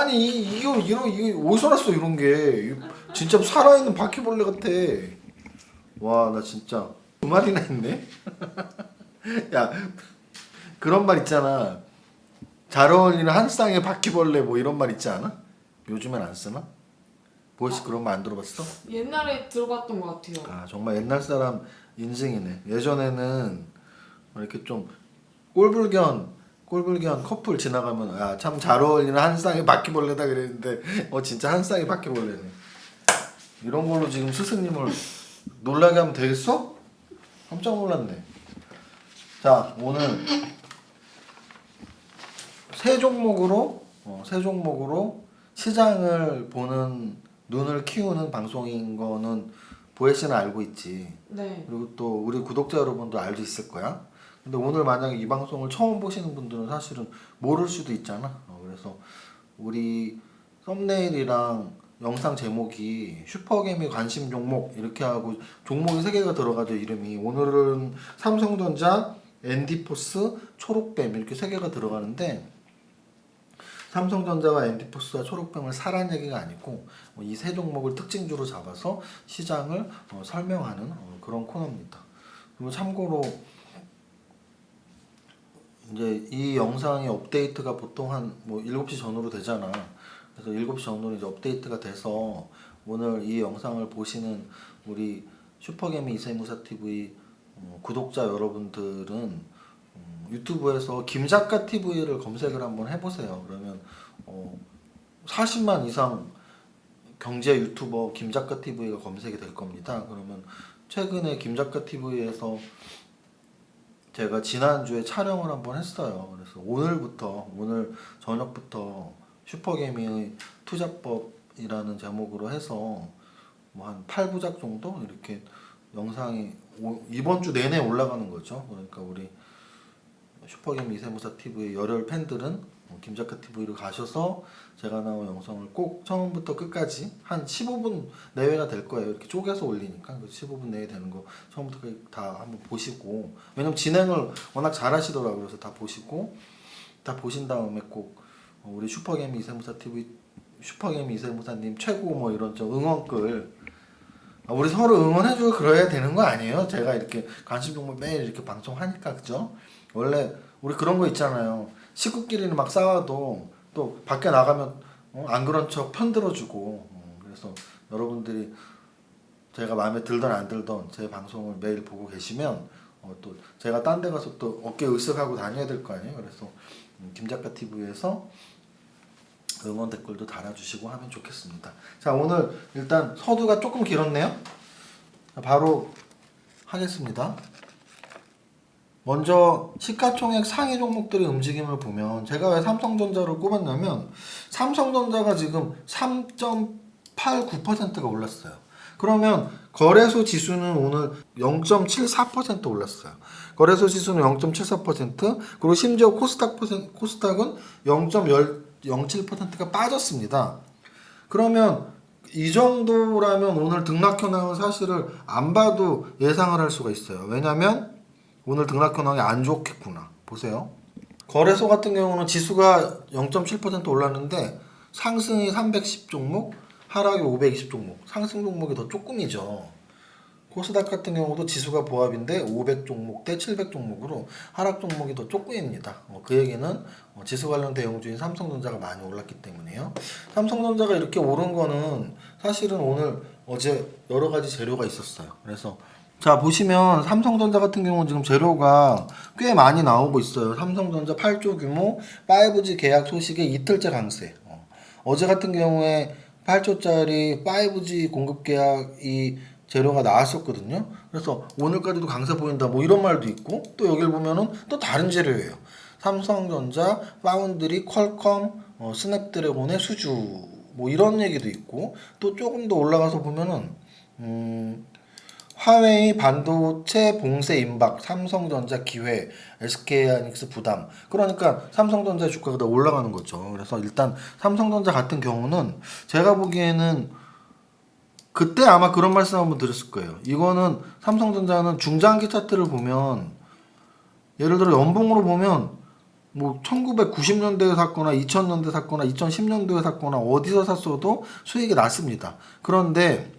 아니 이거 어디서 났어 이런 게. 진짜 살아있는 바퀴벌레 같아. 와 나 진짜 두 마리나 있네. 야 그런 말 있잖아. 잘 어울리는 한 쌍의 바퀴벌레 뭐 이런 말 있지 않아? 요즘엔 안 쓰나? 보이스 그런 말 안 들어봤어? 옛날에 들어봤던 것 같아요. 아 정말 옛날 사람 인증이네. 예전에는 이렇게 좀 꼴불견 커플 지나가면 아 참 잘 어울리는 한 쌍의 바퀴벌레다 그랬는데 진짜 한 쌍의 바퀴벌레네. 이런 걸로 지금 스승님을 놀라게 하면 되겠어? 깜짝 놀랐네. 자 오늘 세 종목으로 시장을 보는 눈을 키우는 방송인 거는 보혜 씨는 알고 있지. 네. 그리고 또 우리 구독자 여러분도 알고 있을 거야. 근데 오늘 만약에 이 방송을 처음 보시는 분들은 사실은 모를 수도 있잖아. 그래서 우리 썸네일이랑 영상 제목이 슈퍼개미 관심 종목 이렇게 하고 종목이 3개가 들어가죠. 이름이 오늘은 삼성전자, 엔디포스, 초록뱀 이렇게 3개가 들어가는데 삼성전자와 엔디포스와 초록뱀을 사란 얘기가 아니고 이 세 종목을 특징주로 잡아서 시장을 설명하는 그런 코너입니다. 그리고 참고로 이제 이 영상의 업데이트가 보통 한 뭐 7시 전후로 되잖아. 그래서 7시 전후로 이제 업데이트가 돼서 오늘 이 영상을 보시는 우리 슈퍼개미 이세무사 TV 구독자 여러분들은 유튜브에서 김작가 TV를 검색을 한번 해보세요. 그러면 40만 이상 경제 유튜버 김작가 TV가 검색이 될 겁니다. 그러면 최근에 김작가 TV에서 제가 지난주에 촬영을 한번 했어요. 그래서 오늘 저녁부터 슈퍼개미의 투자법이라는 제목으로 해서 뭐 한 8부작 정도 이렇게 영상이 이번 주 내내 올라가는 거죠. 그러니까 우리 슈퍼개미 이세무사 TV의 열혈 팬들은 김작가 TV로 가셔서 제가 나온 영상을 꼭 처음부터 끝까지 한 15분 내외가 될 거예요. 이렇게 쪼개서 올리니까 15분 내에 되는 거 처음부터 다 한번 보시고, 왜냐면 진행을 워낙 잘 하시더라고요. 그래서 다 보시고 다 보신 다음에 꼭 우리 슈퍼개미 이세무사 TV 슈퍼개미 이세무사님 최고 뭐 이런 좀 응원글 우리 서로 응원해주고 그래야 되는 거 아니에요? 제가 이렇게 관심 종목 매일 이렇게 방송하니까 그죠? 원래 우리 그런 거 있잖아요. 식구끼리는 막 싸워도 또 밖에 나가면 안 그런 척 편들어주고 그래서 여러분들이 제가 마음에 들던 안 들던 제 방송을 매일 보고 계시면 또 제가 딴 데 가서 또 어깨 으쓱하고 다녀야 될 거 아니에요? 그래서 김작가 TV에서 응원 댓글도 달아주시고 하면 좋겠습니다. 자 오늘 일단 서두가 조금 길었네요. 바로 하겠습니다. 먼저 시가총액 상위 종목들의 움직임을 보면 제가 왜 삼성전자를 꼽았냐면 삼성전자가 지금 3.89%가 올랐어요. 그러면 거래소 지수는 오늘 0.74% 올랐어요. 거래소 지수는 0.74% 그리고 심지어 코스닥은 0.07%가 빠졌습니다. 그러면 이 정도라면 오늘 등락 현황은 사실을 안 봐도 예상을 할 수가 있어요. 왜냐면 오늘 등락 현황이 안 좋겠구나. 보세요. 거래소 같은 경우는 지수가 0.7% 올랐는데 상승이 310 종목, 하락이 520 종목. 상승 종목이 더 조금이죠. 코스닥 같은 경우도 지수가 보합인데 500 종목 대 700 종목으로 하락 종목이 더 조금입니다. 그 얘기는 지수 관련 대형주인 삼성전자가 많이 올랐기 때문에요. 삼성전자가 이렇게 오른 거는 사실은 어제 여러 가지 재료가 있었어요. 그래서 자 보시면 삼성전자 같은 경우는 지금 재료가 꽤 많이 나오고 있어요. 삼성전자 8조 규모 5G 계약 소식에 이틀째 강세. 어제 같은 경우에 8조짜리 5G 공급 계약이 재료가 나왔었거든요. 그래서 오늘까지도 강세 보인다 뭐 이런 말도 있고 또 여기를 보면은 또 다른 재료예요. 삼성전자, 파운드리, 퀄컴, 스냅드래곤의 수주 뭐 이런 얘기도 있고 또 조금 더 올라가서 보면은 화웨이 반도체 봉쇄 임박, 삼성전자 기회, SK하이닉스 부담. 그러니까 삼성전자 주가가 더 올라가는 거죠. 그래서 일단 삼성전자 같은 경우는 제가 보기에는 그때 아마 그런 말씀 한번 드렸을 거예요. 이거는 삼성전자는 중장기 차트를 보면 예를 들어 연봉으로 보면 뭐 1990년대에 샀거나 2000년대 샀거나 2010년도에 샀거나 어디서 샀어도 수익이 났습니다. 그런데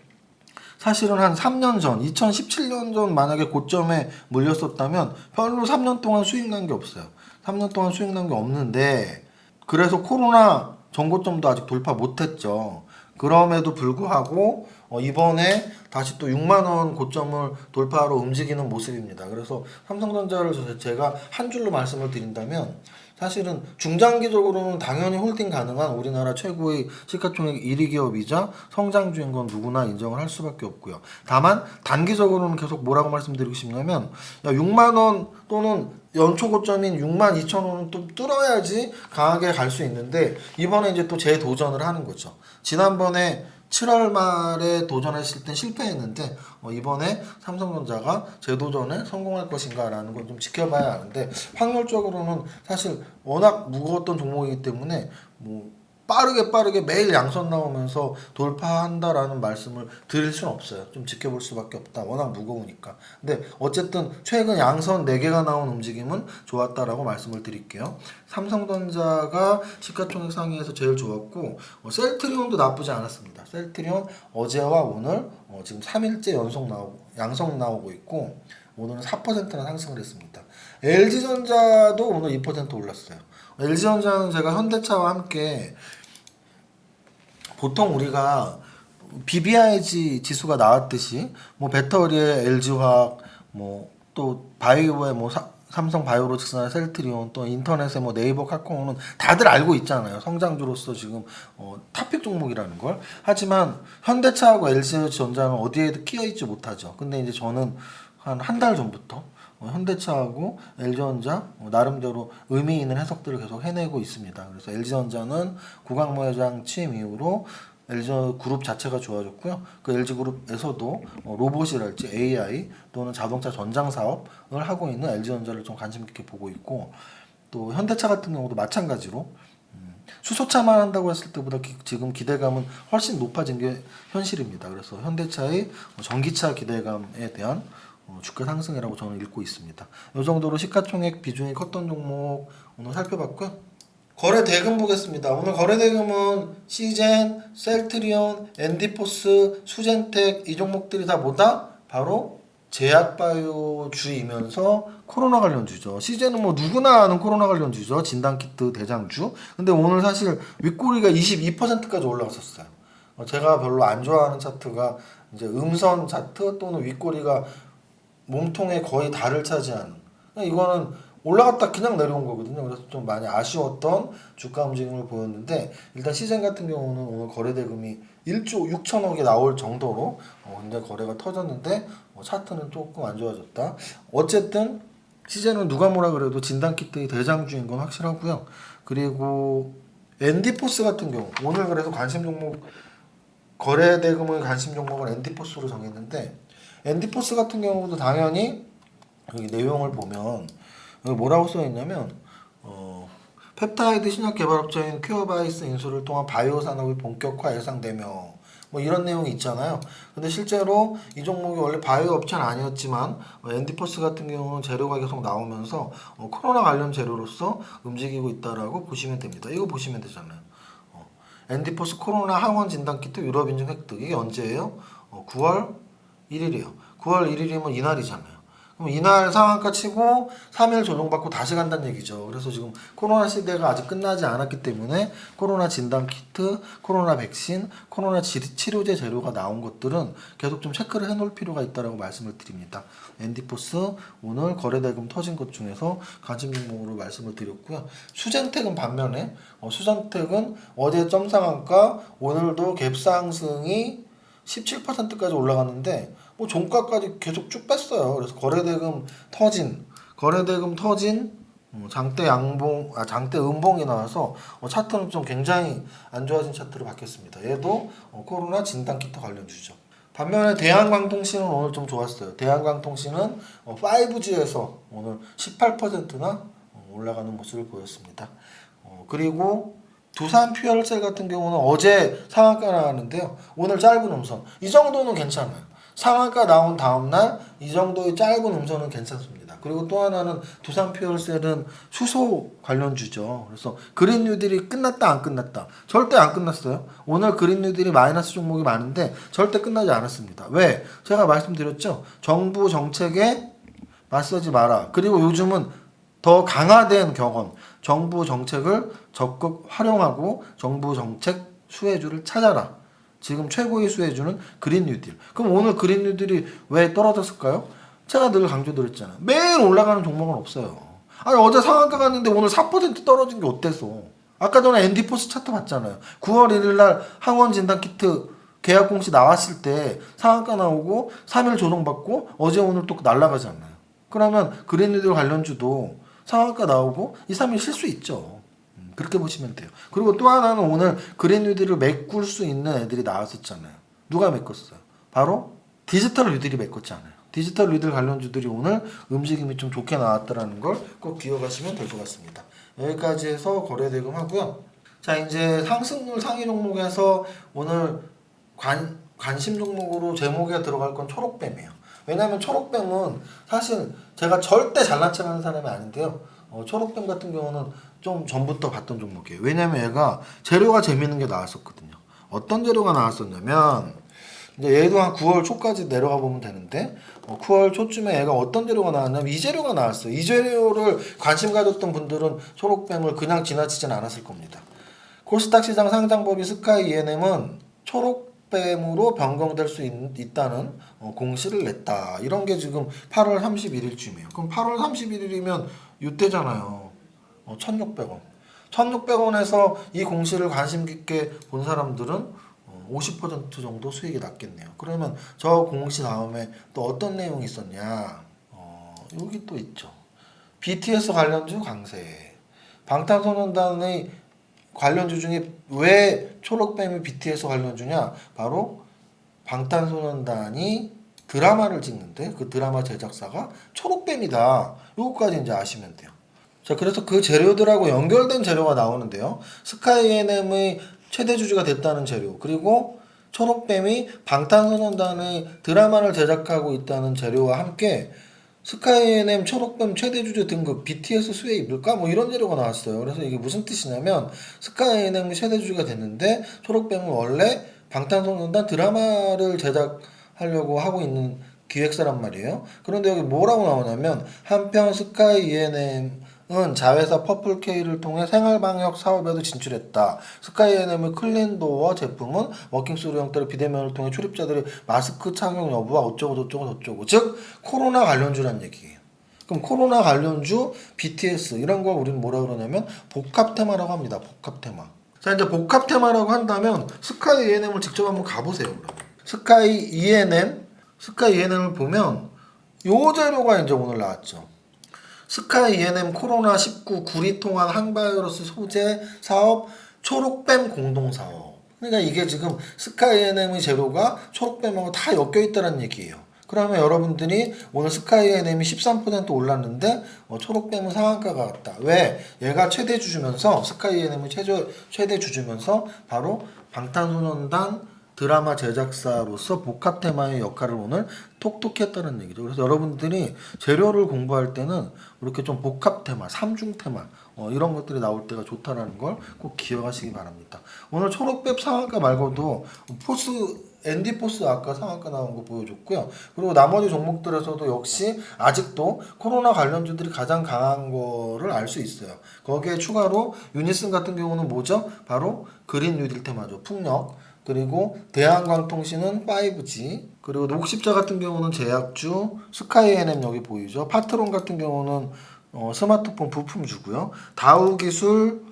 사실은 한 3년 전, 2017년 전 만약에 고점에 물렸었다면 별로 3년 동안 수익 난 게 없어요. 3년 동안 수익 난 게 없는데 그래서 코로나 전고점도 아직 돌파 못했죠. 그럼에도 불구하고 이번에 다시 또 6만 원 고점을 돌파하러 움직이는 모습입니다. 그래서 삼성전자를 제가 한 줄로 말씀을 드린다면 사실은 중장기적으로는 당연히 홀딩 가능한 우리나라 최고의 시가총액 1위 기업이자 성장주인 건 누구나 인정을 할 수밖에 없고요. 다만 단기적으로는 계속 뭐라고 말씀드리고 싶냐면 6만 원 또는 연초 고점인 6만 2천 원은 또 뚫어야지 강하게 갈 수 있는데 이번에 이제 또 재도전을 하는 거죠. 지난번에 7월 말에 도전했을 땐 실패했는데 이번에 삼성전자가 재도전에 성공할 것인가라는 건 좀 지켜봐야 하는데 확률적으로는 사실 워낙 무거웠던 종목이기 때문에 뭐 빠르게 매일 양선 나오면서 돌파한다라는 말씀을 드릴 수는 없어요. 좀 지켜볼 수밖에 없다. 워낙 무거우니까. 근데 어쨌든 최근 양선 4개가 나온 움직임은 좋았다라고 말씀을 드릴게요. 삼성전자가 시가총액 상위에서 제일 좋았고 셀트리온도 나쁘지 않았습니다. 셀트리온 어제와 오늘 지금 3일째 양성 나오고 있고 오늘은 4%나 상승을 했습니다. LG전자도 오늘 2% 올랐어요. LG전자는 제가 현대차와 함께 보통 우리가 BBIG 지수가 나왔듯이 뭐 배터리에 LG화학 뭐 또 바이오에 뭐 삼성 바이오로직스나 셀트리온 또 인터넷에 뭐 네이버 카카오는 다들 알고 있잖아요. 성장주로서 지금 탑픽 종목이라는 걸. 하지만 현대차하고 LG전자는 어디에도 끼어 있지 못하죠. 근데 이제 저는 한 달 전부터 현대차하고 LG전자 나름대로 의미 있는 해석들을 계속 해내고 있습니다. 그래서 LG전자는 구강모회장 취임 이후로 LG 그룹 자체가 좋아졌고요. 그 LG 그룹에서도 로봇이랄지 AI 또는 자동차 전장 사업을 하고 있는 LG전자를 좀 관심 있게 보고 있고 또 현대차 같은 경우도 마찬가지로 수소차만 한다고 했을 때보다 지금 기대감은 훨씬 높아진 게 현실입니다. 그래서 현대차의 전기차 기대감에 대한 주가 상승이라고 저는 읽고 있습니다. 이 정도로 시가총액 비중이 컸던 종목 오늘 살펴봤고요. 거래 대금 보겠습니다. 오늘 거래 대금은 시젠, 셀트리온, 엔디포스, 수젠텍 이 종목들이 다 뭐다? 바로 제약바이오주이면서 코로나 관련주죠. 시젠은 뭐 누구나 아는 코로나 관련주죠. 진단키트 대장주. 근데 오늘 사실 윗꼬리가 22%까지 올라갔었어요. 제가 별로 안 좋아하는 차트가 이제 음선 차트 또는 윗꼬리가 몸통에 거의 달을 차지하는 이거는 올라갔다 그냥 내려온 거거든요. 그래서 좀 많이 아쉬웠던 주가 움직임을 보였는데 일단 시젠 같은 경우는 오늘 거래 대금이 1조 6천억이 나올 정도로 굉장히 거래가 터졌는데 차트는 조금 안 좋아졌다. 어쨌든 시젠은 누가 뭐라 그래도 진단키트의 대장주인 건 확실하고요. 그리고 엔디포스 같은 경우 오늘 그래서 관심 종목 거래 대금의 관심 종목은 엔디포스로 정했는데 엔디포스 같은 경우도 당연히 여기 내용을 보면 여기 뭐라고 써있냐면 펩타이드 신약 개발업체인 큐어바이스 인수를 통한 바이오 산업의 본격화 예상되며 뭐 이런 내용이 있잖아요. 근데 실제로 이 종목이 원래 바이오 업체는 아니었지만 엔디포스 같은 경우는 재료가 계속 나오면서 코로나 관련 재료로서 움직이고 있다라고 보시면 됩니다. 이거 보시면 되잖아요. 엔디포스 코로나 항원 진단키트 유럽 인증 획득 이게 언제예요? 9월 1일이에요. 9월 1일이면 이날이잖아요. 그럼 이날 상한가 치고 3일 조정받고 다시 간다는 얘기죠. 그래서 지금 코로나 시대가 아직 끝나지 않았기 때문에 코로나 진단키트, 코로나 백신, 코로나 치료제 재료가 나온 것들은 계속 좀 체크를 해놓을 필요가 있다고 말씀을 드립니다. 엔디포스 오늘 거래대금 터진 것 중에서 관심 종목으로 말씀을 드렸고요. 수젠텍은 반면에 수젠텍은 어제 점상한가 오늘도 갭상승이 17%까지 올라갔는데 뭐 종가까지 계속 쭉 뺐어요. 그래서 거래대금 터진 장대 음봉이 나와서 차트는 좀 굉장히 안 좋아진 차트로 바뀌었습니다. 얘도 코로나 진단키트 관련주죠. 반면에 대한광통신은 오늘 좀 좋았어요. 대한광통신은 5G에서 오늘 18%나 올라가는 모습을 보였습니다. 그리고 두산 퓨얼셀 같은 경우는 어제 상한가 나왔는데요. 오늘 짧은 음선. 이 정도는 괜찮아요. 상한가 나온 다음날 이 정도의 짧은 음선은 괜찮습니다. 그리고 또 하나는 두산퓨얼셀은 수소 관련주죠. 그래서 그린 뉴딜이 끝났다 안 끝났다? 절대 안 끝났어요. 오늘 그린 뉴딜이 마이너스 종목이 많은데 절대 끝나지 않았습니다. 왜? 제가 말씀드렸죠. 정부 정책에 맞서지 마라. 그리고 요즘은 더 강화된 격언, 정부 정책을 적극 활용하고 정부 정책 수혜주를 찾아라. 지금 최고의 수혜주는 그린 뉴딜. 그럼 오늘 그린 뉴딜이 왜 떨어졌을까요? 제가 늘 강조드렸잖아요. 매일 올라가는 종목은 없어요. 아니 어제 상한가 갔는데 오늘 4% 떨어진 게 어때서? 아까 전에 앤디포스 차트 봤잖아요. 9월 1일 날 항원 진단 키트 계약 공시 나왔을 때 상한가 나오고 3일 조정받고 어제 오늘 또 날아가지 않나요? 그러면 그린 뉴딜 관련주도 상한가 나오고 2, 3일 쉴 수 있죠. 그렇게 보시면 돼요. 그리고 또 하나는 오늘 그린 뉴딜을 메꿀 수 있는 애들이 나왔었잖아요. 누가 메꿨어요? 바로 디지털 뉴딜이 메꿨잖아요. 디지털 뉴딜 관련주들이 오늘 움직임이 좀 좋게 나왔다라는 걸 꼭 기억하시면 될 것 같습니다. 여기까지 해서 거래대금 하고요. 자, 이제 상승률 상위 종목에서 오늘 관심 종목으로 제목에 들어갈 건 초록뱀이에요. 왜냐하면 초록뱀은 사실 제가 절대 잘난 척하는 사람이 아닌데요. 초록뱀 같은 경우는 좀 전부터 봤던 종목이에요. 왜냐하면 얘가 재료가 재밌는 게 나왔었거든요. 어떤 재료가 나왔었냐면 이제 얘도 한 9월 초까지 내려가 보면 되는데 9월 초쯤에 얘가 어떤 재료가 나왔냐면 이 재료가 나왔어요. 이 재료를 관심 가졌던 분들은 초록뱀을 그냥 지나치진 않았을 겁니다. 코스닥 시장 상장법인 스카이 ENM은 초록뱀으로 변경될 수 있다는 공시를 냈다. 이런 게 지금 8월 31일쯤이에요. 그럼 8월 31일이면 이때잖아요. 1,600원. 1,600원에서 이 공시를 관심 깊게 본 사람들은 50% 정도 수익이 났겠네요. 그러면 저 공시 다음에 또 어떤 내용이 있었냐? 여기 또 있죠. BTS 관련주 강세. 방탄소년단의 관련주 중에 왜 초록뱀이 BTS 관련주냐? 바로 방탄소년단이 드라마를 찍는데 그 드라마 제작사가 초록뱀이다. 요거까지 이제 아시면 돼요. 자, 그래서 그 재료들하고 연결된 재료가 나오는데요. 스카이NM의 최대 주주가 됐다는 재료, 그리고 초록뱀이 방탄소년단의 드라마를 제작하고 있다는 재료와 함께 스카이NM 초록뱀 최대 주주 등급 BTS 수혜 입을까? 뭐 이런 재료가 나왔어요. 그래서 이게 무슨 뜻이냐면 스카이NM이 최대 주주가 됐는데 초록뱀은 원래 방탄소년단 드라마를 제작하려고 하고 있는 기획사란 말이에요. 그런데 여기 뭐라고 나오냐면 한편 스카이NM 은 자회사 퍼플K를 통해 생활방역 사업에도 진출했다. 스카이NM의 클린도어 제품은 워킹스루 형태로 비대면을 통해 출입자들의 마스크 착용 여부와 어쩌고 저쩌고 즉 코로나 관련주란 얘기예요. 그럼 코로나 관련주 BTS 이런 걸 우리는 뭐라 그러냐면 복합 테마라고 합니다. 복합 테마. 자, 이제 복합 테마라고 한다면 스카이NM을 직접 한번 가보세요. 스카이NM을 보면 요 재료가 이제 오늘 나왔죠. 스카이NM 코로나19 구리통한 항바이러스 소재 사업 초록뱀 공동사업. 그러니까 이게 지금 스카이NM의 재료가 초록뱀하고 다 엮여있다는 얘기예요. 그러면 여러분들이 오늘 스카이NM이 13% 올랐는데 초록뱀은 상한가가 왔다. 왜? 얘가 최대 주주면서 스카이NM이 최대 주주면서 바로 방탄소년단 드라마 제작사로서 복합 테마의 역할을 오늘 톡톡히 했다는 얘기죠. 그래서 여러분들이 재료를 공부할 때는 이렇게 좀 복합 테마, 삼중 테마 이런 것들이 나올 때가 좋다라는 걸 꼭 기억하시기 바랍니다. 오늘 초록뱀 상한가 말고도 앤디포스 아까 상한가 나온 거 보여줬고요. 그리고 나머지 종목들에서도 역시 아직도 코로나 관련주들이 가장 강한 거를 알 수 있어요. 거기에 추가로 유니슨 같은 경우는 뭐죠? 바로 그린 뉴딜 테마죠. 풍력. 그리고 대한광통신은 5G, 그리고 녹십자 같은 경우는 제약주, 스카이NM 여기 보이죠. 파트론 같은 경우는 스마트폰 부품주고요. 다우기술하고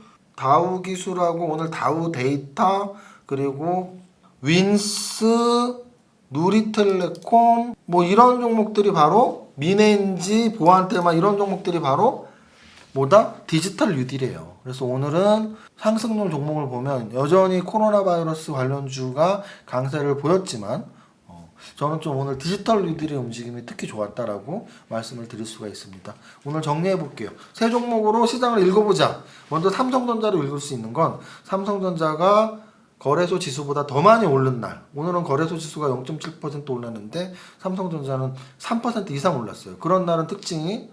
오늘 다우데이터, 그리고 윈스, 누리텔레콤 뭐 이런 종목들이 바로 미네인지, 보안테마 이런 종목들이 바로 뭐다? 디지털 뉴딜이에요. 그래서 오늘은 상승률 종목을 보면 여전히 코로나 바이러스 관련주가 강세를 보였지만 저는 좀 오늘 디지털 뉴딜의 움직임이 특히 좋았다라고 말씀을 드릴 수가 있습니다. 오늘 정리해 볼게요. 세 종목으로 시장을 읽어보자. 먼저 삼성전자를 읽을 수 있는 건 삼성전자가 거래소 지수보다 더 많이 오른 날, 오늘은 거래소 지수가 0.7% 올랐는데 삼성전자는 3% 이상 올랐어요. 그런 날은 특징이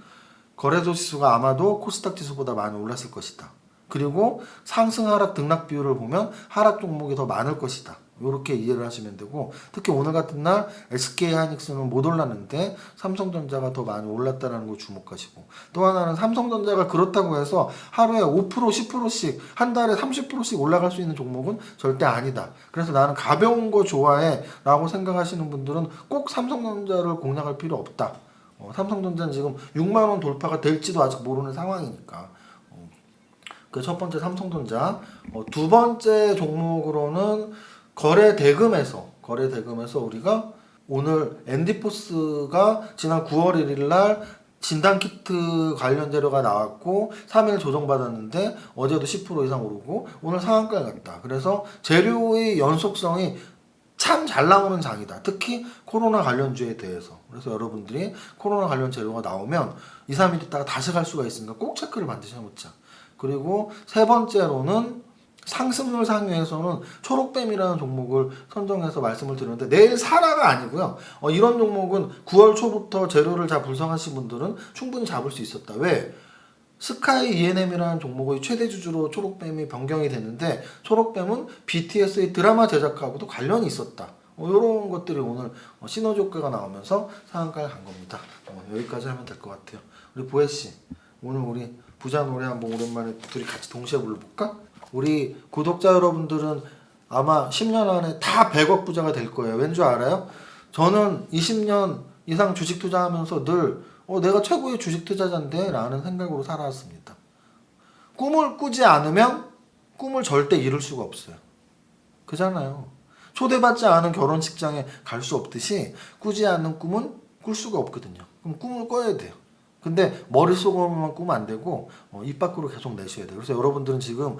거래소 지수가 아마도 코스닥 지수보다 많이 올랐을 것이다. 그리고 상승 하락 등락 비율을 보면 하락 종목이 더 많을 것이다. 이렇게 이해를 하시면 되고, 특히 오늘 같은 날 SK하이닉스는 못 올랐는데 삼성전자가 더 많이 올랐다는 걸 주목하시고, 또 하나는 삼성전자가 그렇다고 해서 하루에 5% 10%씩 한 달에 30%씩 올라갈 수 있는 종목은 절대 아니다. 그래서 나는 가벼운 거 좋아해 라고 생각하시는 분들은 꼭 삼성전자를 공략할 필요 없다. 삼성전자는 지금 6만 원 돌파가 될지도 아직 모르는 상황이니까. 그 첫 번째 삼성전자. 두 번째 종목으로는 거래 대금에서 우리가 오늘 앤디포스가 지난 9월 1일 날 진단키트 관련 재료가 나왔고 3일 조정받았는데 어제도 10% 이상 오르고 오늘 상한가에 갔다. 그래서 재료의 연속성이 참 잘 나오는 장이다. 특히 코로나 관련주에 대해서. 그래서 여러분들이 코로나 관련 재료가 나오면 2, 3일 있다가 다시 갈 수가 있으니까 꼭 체크를 반드시 해놓자. 그리고 세 번째로는 상승률 상위에서는 초록뱀이라는 종목을 선정해서 말씀을 드렸는데 내일 사라가 아니고요. 이런 종목은 9월 초부터 재료를 잘 분석하신 분들은 충분히 잡을 수 있었다. 왜? 스카이 ENM이라는 종목의 최대 주주로 초록뱀이 변경이 됐는데 초록뱀은 BTS의 드라마 제작하고도 관련이 있었다. 이런 것들이 오늘 시너지 효과가 나오면서 상한가를 간 겁니다. 여기까지 하면 될 것 같아요. 우리 보혜씨, 오늘 우리 부자 노래 한번 오랜만에 둘이 같이 동시에 불러볼까? 우리 구독자 여러분들은 아마 10년 안에 다 100억 부자가 될 거예요. 왠 줄 알아요? 저는 20년 이상 주식 투자하면서 늘 내가 최고의 주식 투자자인데 라는 생각으로 살아왔습니다. 꿈을 꾸지 않으면 꿈을 절대 이룰 수가 없어요. 그잖아요. 초대받지 않은 결혼식장에 갈 수 없듯이 꾸지 않는 꿈은 꿀 수가 없거든요. 그럼 꿈을 꿔야 돼요. 근데 머릿속으로만 꾸면 안 되고 입 밖으로 계속 내셔야 돼요. 그래서 여러분들은 지금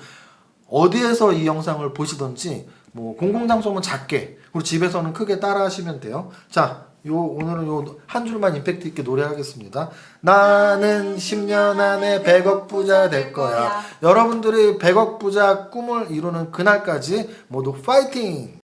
어디에서 이 영상을 보시든지 뭐 공공장소면 작게 그리고 집에서는 크게 따라 하시면 돼요. 자, 오늘은 요 한 줄만 임팩트 있게 노래하겠습니다. 나는 10년 안에 100억 부자 될 거야. 여러분들이 100억 부자 꿈을 이루는 그날까지 모두 파이팅!